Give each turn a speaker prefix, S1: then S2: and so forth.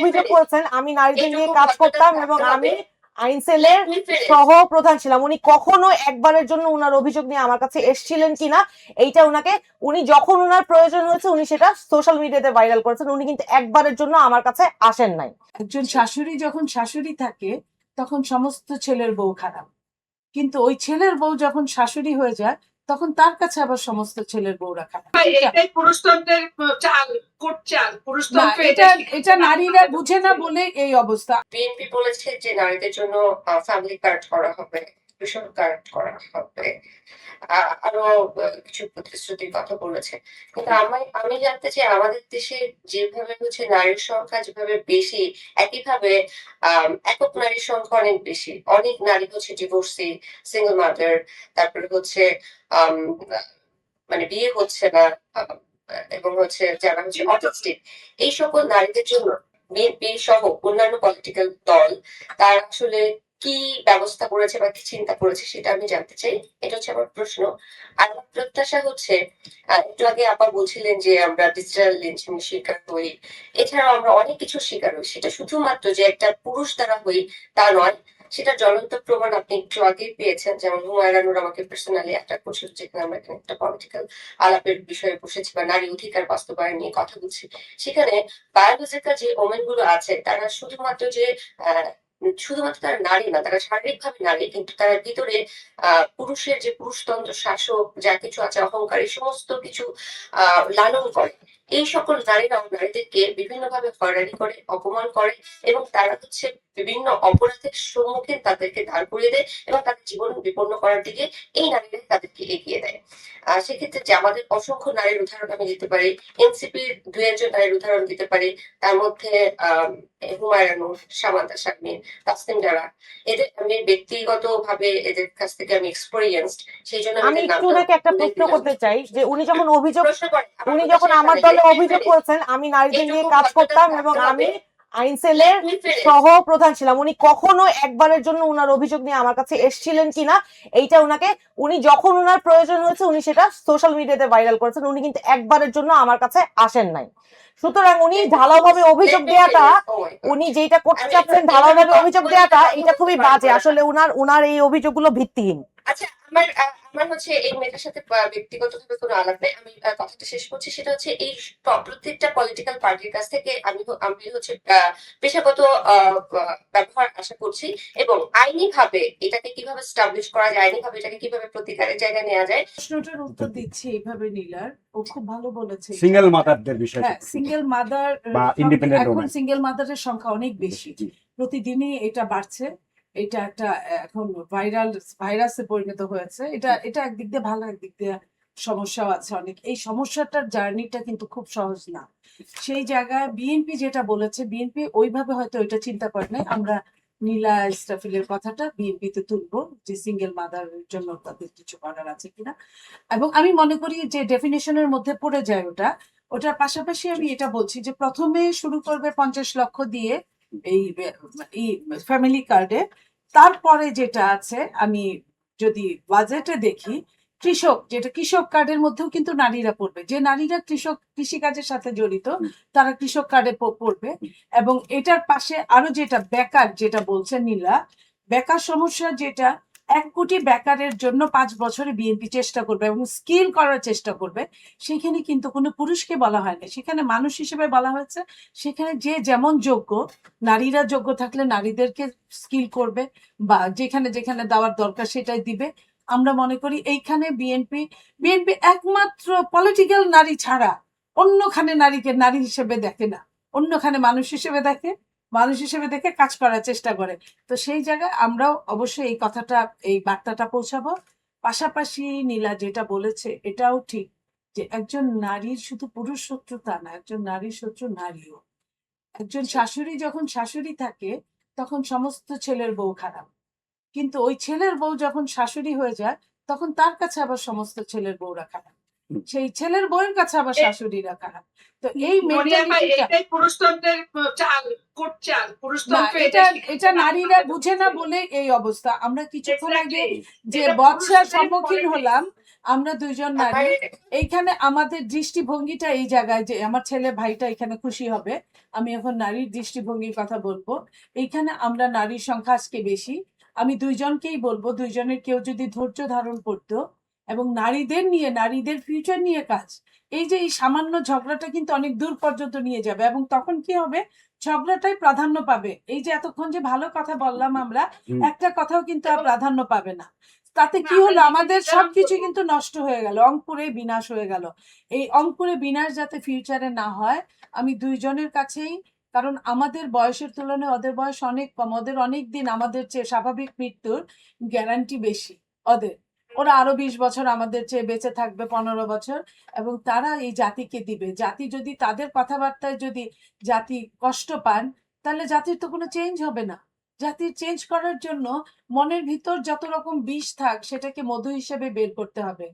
S1: অভিযোগ করেছেন আমি নারীদের নিয়ে কাজ করতাম এবং আমি আইন সেলের সহ প্রধান ছিলাম। উনি কখনো একবারের জন্য উনার অভিযোগ নিয়ে আমার কাছে এসেছিলেন কিনা এইটা উনাকে, উনি যখন উনার প্রয়োজন হয়েছে উনি সেটা সোশ্যাল মিডিয়াতে ভাইরাল করেছেন, উনি কিন্তু একবারের জন্য আমার কাছে আসেন নাই।
S2: একজন শাশুড়ি যখন শাশুড়ি থাকে তখন সমস্ত ছেলের বউ খারাপ, কিন্তু ওই ছেলের বউ যখন শাশুড়ি হয়ে যায় তখন তার কাছে আবার সমস্ত ছেলের বউরা খারাপ।
S3: এটাই পুরুষতন্ত্রের চাল, কোটচাল। পুরুষতন্ত্র
S2: এটা নারীরা বুঝে না বলে এই অবস্থা।
S4: বিএনপি বলেছে যে নারীদের জন্য ফ্যামিলি কার্ড করা হবে, কিশোর কার্ড করা হবে, আরো কিছু প্রতিশ্রুতির কথা বলেছে। কিন্তু আমি জানতে চাই আমাদের দেশে যেভাবে হচ্ছে নারীর সংখ্যা যেভাবে বেশি, একইভাবে একক নারীর সংখ্যা অনেক বেশি। অনেক নারী হচ্ছে ডিভোর্সি, সিঙ্গেল মাদার, তারপরে হচ্ছে মানে বিয়ে হচ্ছে না, এবং হচ্ছে যারা হচ্ছে অটিস্টিক, এই সকল নারীদের জন্য বিএনপি সহ অন্যান্য পলিটিক্যাল দল তার আসলে কি ব্যবস্থা করেছে বা কি চিন্তা করেছে সেটা আমি জানতে চাই। এটা হচ্ছে আমার প্রশ্ন। আর আমার প্রত্যাশা হচ্ছে, একটু আগে আপা বলছিলেন যে আমরা ডিজিটাল লিঞ্চিং শিকার হই, এছাড়াও আমরা অনেক কিছু শিকার হই। সেটা শুধুমাত্র যে একটা পুরুষ দ্বারা হই তা নয়, সেটা জ্বলন্ত প্রমাণ আপনি একটু আগেই পেয়েছেন। যেমন হুমায়রা নূর আমাকে পার্সোনালি অ্যাটাক করছিল, যেখানে আমরা এখানে একটা পলিটিক্যাল আলাপের বিষয়ে বসেছি বা নারী অধিকার বাস্তবায়ন নিয়ে কথা বলছি। সেখানে বায়োলজিক্যাল যে ওমেন গুলো আছে তারা শুধুমাত্র তারা নারী না, তারা শারীরিকভাবে নারী, কিন্তু তার ভিতরে পুরুষের যে পুরুষতন্ত্র শাসক যা কিছু আছে, অহংকার, এই সমস্ত কিছু লালন করে। এই সকল নারীরাও নারীদেরকে বিভিন্নভাবে হয়রানি করে, অপমান করে, এবং তারা হচ্ছে বিভিন্ন অপরাধের সম্মুখে তাদেরকে দাঁড় করিয়ে দেয় এবং তাদের জীবন বিপন্ন করার দিকে এই নারীরা তাদেরকে এগিয়ে দেয়। সেক্ষেত্রে যে আমাদের অসংখ্য নারীর উদাহরণ আমি দিতে পারি, এনসিপির 2-1 নারীর উদাহরণ দিতে পারি। তার মধ্যে হুমায়রা নূর, সামান্তা শারমিন, তাসনিম জারা, এদের আমি ব্যক্তিগতভাবে এদের কাছ থেকে আমি এক্সপেরিয়েন্সড, সেই জন্য
S1: আমি একটু ওনাকে একটা প্রশ্ন করতে চাই যে উনি যখন আমার দলে অভিযোগ করেছেন আমি নারীদের নিয়ে কাজ করতাম এবং আমি আইন সেলের সহ প্রধান ছিলাম, উনি কখনো একবারের জন্য উনার অভিযোগ নিয়ে আমার কাছে এসেছিলেন কিনা এইটা উনাকে, উনি যখন উনার প্রয়োজন হয়েছে উনি সেটা সোশ্যাল মিডিয়াতে ভাইরাল করেছেন, উনি কিন্তু একবারের জন্য আমার কাছে আসেন নাই। সুতরাং উনি ঢালাওভাবে অভিযোগ দেওয়াটা, উনি যেটা করতে চাচ্ছেন ঢালাওভাবে অভিযোগ দেওয়াটা, এটা খুবই বাজে। আসলে উনার এই অভিযোগগুলো ভিত্তিহীন।
S4: আচ্ছা, আমার হচ্ছে এই মেয়েটার সাথে ব্যক্তিগতভাবে কোনো আলাপ নেই। আমি কথাটা শেষ করছি। সেটা হচ্ছে এই প্রত্যেকটা পলিটিক্যাল পার্টির কাছ থেকে আমি হচ্ছে পেশাগত ব্যবহার আশা করছি, এবং আইনি ভাবে এটাকে কিভাবে স্টাবলিশ করা যায়, আইনি ভাবে এটাকে কিভাবে প্রতিকারের জায়গায় নেওয়া যায়।
S2: প্রশ্নটার উত্তর দিচ্ছি এইভাবে, নীলার ও খুব ভালো বলেছে।
S5: সিঙ্গেল মাদারদের বিষয়,
S2: হ্যাঁ, সিঙ্গেল মাদার
S5: বা ইন্ডিপেন্ডেন্ট
S2: এখন
S5: ওমেন,
S2: সিঙ্গেল মাদারের সংখ্যা অনেক বেশি, প্রতিদিনই এটা বাড়ছে। এটা একটা এখন ভাইরাসে পরিণত হয়েছে। এটা একদিক দিয়ে ভালো, একদিক দিয়ে সমস্যাও আছে অনেক। এই সমস্যাটার জার্নিটা কিন্তু খুব সহজ না। সেই জায়গায় বিএনপি যেটা বলেছে, বিএনপি ওইভাবে হয়তো ওইটা চিন্তা করে নাই। আমরা নীলা ইসরাফিলের কথাটা বিএনপিতে তুলবো যে সিঙ্গেল মাদারের জন্য তাদের কিছু করার আছে কিনা, এবং আমি মনে করি যে ডেফিনেশনের মধ্যে পড়ে যায় ওটার পাশাপাশি আমি এটা বলছি যে প্রথমে শুরু করবে 50 লক্ষ দিয়ে এই ফ্যামিলি কার্ডে, তারপরে যেটা আছে আমি যদি বাজেটে দেখি কৃষক কার্ডের মধ্যেও কিন্তু নারীরা পড়বে, যে নারীরা কৃষিকাজের সাথে জড়িত তারা কৃষক কার্ডে পড়বে। এবং এটার পাশে আরো যেটা বেকার, যেটা বলছেন নীলা, বেকার সমস্যা যেটা 1 কোটি বেকারের জন্য 5 বছরে বিএনপি চেষ্টা করবে এবং স্কিল করার চেষ্টা করবে। সেখানে কিন্তু কোনো পুরুষকে বলা হয় না, সেখানে মানুষ হিসেবে বলা হয়েছে। সেখানে যে যেমন যোগ্য, নারীরা যোগ্য থাকলে নারীদেরকে স্কিল করবে বা যেখানে যেখানে দেওয়ার দরকার সেটাই দিবে। আমরা মনে করি এইখানে বিএনপি একমাত্র পলিটিক্যাল নারী ছাড়া অন্যখানে নারীকে নারী হিসেবে দেখে না, অন্যখানে মানুষ হিসেবে দেখে কাজ করার চেষ্টা করে। তো সেই জায়গায় আমরাও অবশ্যই এই কথাটা, এই বার্তাটা পৌঁছাবো। পাশাপাশি নীলা যেটা বলেছে এটাও ঠিক যে একজন নারীর শুধু পুরুষ শত্রু তা না, একজন নারীর শত্রু নারীও। একজন শাশুড়ি যখন শাশুড়ি থাকে তখন সমস্ত ছেলের বউ খারাপ, কিন্তু ওই ছেলের বউ যখন শাশুড়ি হয়ে যায় তখন তার কাছে আবার সমস্ত ছেলের বউরা খারাপ, সেই ছেলের বউয়ের কাছে আবার শাশুড়িরা খারাপ। তো এই
S3: এটাই পুরুষতন্ত্রের চাল, কোটচাল। পুরুষতন্ত্র
S2: এটা নারীরা বুঝে না বলে এই অবস্থা। আমরা কিছুক্ষণ আগে যে বর্ষার সম্মুখীন হলাম, আমরা দুইজন নারী, এইখানে আমাদের দৃষ্টিভঙ্গিটা এই জায়গায়, যে আমার ছেলে ভাইটা এখানে খুশি হবে, আমি এখন নারীর দৃষ্টিভঙ্গির কথা বলবো। এইখানে আমরা নারীর সংখ্যা আজকে বেশি। আমি দুইজনকেই বলবো, দুইজনের কেউ যদি ধৈর্য ধারণ করতো এবং নারীদের নিয়ে, নারীদের ফিউচার নিয়ে কাজ, এই যে এই সামান্য ঝগড়াটা কিন্তু অনেক দূর পর্যন্ত নিয়ে যাবে, এবং তখন কি হবে, ঝগড়াটাই প্রাধান্য পাবে। এই যে এতক্ষণ যে ভালো কথা বললাম আমরা,
S5: হুম।
S2: একটা কথাও কিন্তু আর প্রাধান্য পাবে না। তাতে কি হলো, আমাদের সবকিছু কিন্তু নষ্ট হয়ে গেল, অঙ্কুরে বিনাশ হয়ে গেল। এই অঙ্কুরে বিনাশ যাতে ফিউচারে না হয়, আমি দুইজনের কাছেই, কারণ আমাদের বয়সের তুলনায় ওদের বয়স অনেক কম, ওদের অনেক দিন আমাদের চেয়ে স্বাভাবিক মৃত্যুর গ্যারান্টি বেশি ওদের। ওরা আরো 20 বছর আমাদের চেয়ে বেঁচে থাকবে, 15 বছর, এবং তারা এই জাতিকে দিবে। জাতি যদি তাদের কথাবার্তায় যদি জাতি কষ্ট পান, তাহলে জাতির তো কোনো চেঞ্জ হবে না। জাতির চেঞ্জ করার জন্য মনের ভিতর যত রকম বিষ থাক, সেটাকে মধু হিসেবে বের করতে হবে।